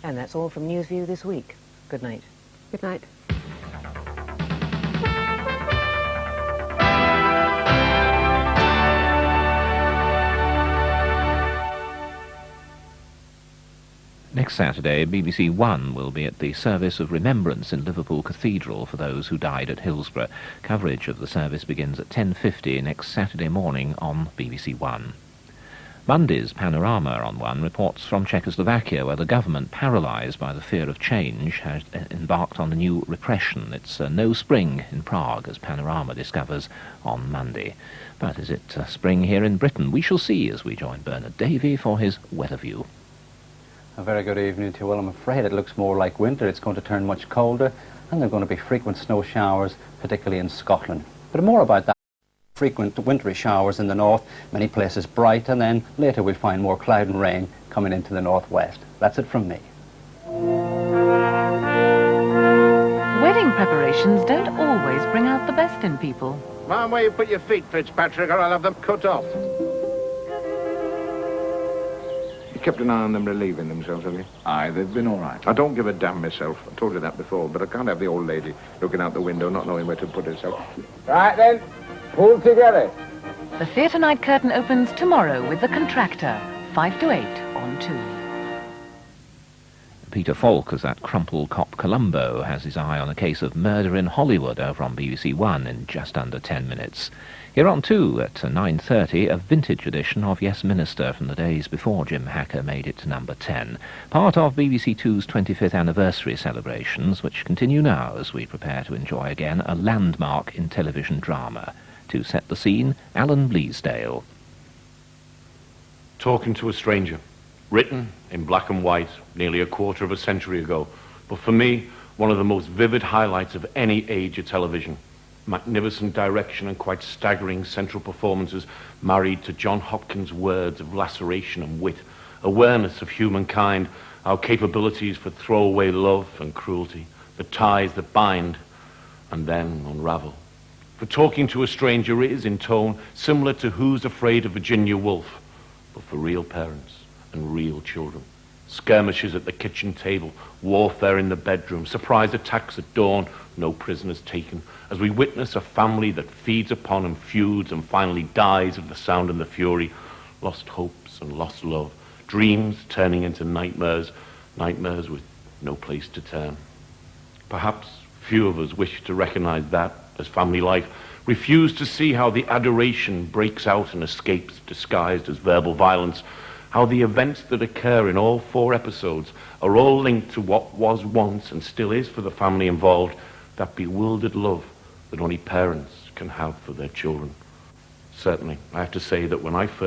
And that's all from Newsview this week. Good night. Good night. Next Saturday, BBC One will be at the service of remembrance in Liverpool Cathedral for those who died at Hillsborough. Coverage of the service begins at 10:50 next Saturday morning on BBC One. Monday's Panorama on One reports from Czechoslovakia, where the government, paralysed by the fear of change, has embarked on a new repression. It's no spring in Prague, as Panorama discovers on Monday. But is it spring here in Britain? We shall see as we join Bernard Davey for his weather view. A very good evening to you. Well, I'm afraid it looks more like winter. It's going to turn much colder, and there are going to be frequent snow showers, particularly in Scotland. But more about that. Frequent wintry showers in the north, many places bright, and then later we'll find more cloud and rain coming into the northwest. That's it from me. Wedding preparations don't always bring out the best in people. Mind where you put your feet, Fitzpatrick, or I'll have them cut off. You kept an eye on them relieving themselves, have you? Aye, they've been all right. I don't give a damn myself. I told you that before, but I can't have the old lady looking out the window, not knowing where to put herself. Right then, pull together. The theatre night curtain opens tomorrow with The Contractor, 5 to 8 on 2. Peter Falk, as that crumpled cop Columbo, has his eye on a case of murder in Hollywood over on BBC One in just under 10 minutes. Here on 2 at 9:30, a vintage edition of Yes Minister from the days before Jim Hacker made it to number 10. Part of BBC Two's 25th anniversary celebrations, which continue now as we prepare to enjoy again a landmark in television drama. To set the scene, Alan Bleasdale. Talking to a Stranger, written in black and white nearly a quarter of a century ago, but for me, one of the most vivid highlights of any age of television. Magnificent direction and quite staggering central performances married to John Hopkins' words of laceration and wit, awareness of humankind, our capabilities for throwaway love and cruelty, the ties that bind and then unravel. For Talking to a Stranger is, in tone, similar to Who's Afraid of Virginia Woolf, but for real parents and real children. Skirmishes at the kitchen table, warfare in the bedroom, surprise attacks at dawn, no prisoners taken, as we witness a family that feeds upon and feuds and finally dies of the sound and the fury, lost hopes and lost love, dreams turning into nightmares, nightmares with no place to turn. Perhaps few of us wish to recognize that as family life, refuse to see how the adoration breaks out and escapes disguised as verbal violence, how the events that occur in all 4 episodes are all linked to what was once and still is for the family involved, that bewildered love that only parents can have for their children. Certainly, I have to say that when I first